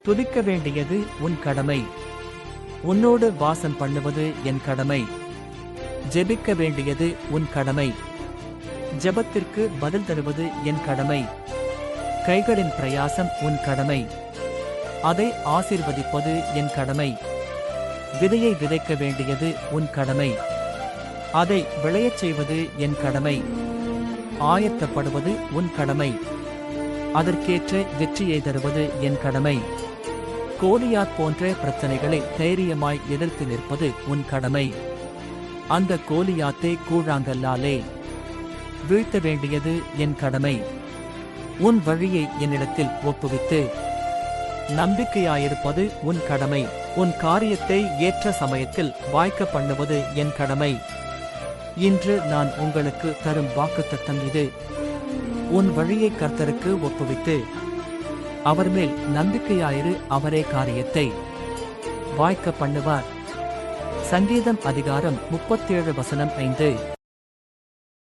துதிக்க வேண்டியது உன் கடமை. உன்னோடு வாசம் பண்ணுவது என் கடமை. ஜெபிக்க வேண்டியது உன் கடமை. ஜெபத்திற்கு பதில் தருவது என் கடமை. கைகளின் பிரயாசம் உன் கடமை. அதை ஆசீர்வதிப்பது என் கடமை. விதையை விதைக்க வேண்டியது உன் கடமை. அதை விளையச் செய்வது என் கடமை. ஆயத்தப்படுவது உன் கடமை. அதற்கேற்ற வெற்றியை தருவது என் கடமை. கோலியாத் போன்ற பிரச்சனைகளை தைரியமாய் எதிர்த்து நிற்பது உன் கடமை. அந்த கோலியாத்தை கூழாங்கல்லாலே வீழ்த்த வேண்டியது என் கடமை. உன் வழியை என்னிடத்தில் ஒப்புவித்து நம்பிக்கையாயிருப்பது உன் கடமை. உன் காரியத்தை ஏற்ற சமயத்தில் வாய்க்க பண்ணுவது என் கடமை. இன்று நான் உங்களுக்கு தரும் வாக்குத்தத்தம் இது. உன் வழியை கர்த்தருக்கு ஒப்புவித்து அவர் மேல் நம்பிக்கையாயிரு, அவரே காரியத்தை வாய்க்க பண்ணுவார். சங்கீதம் அதிகாரம் 37 வசனம் 5.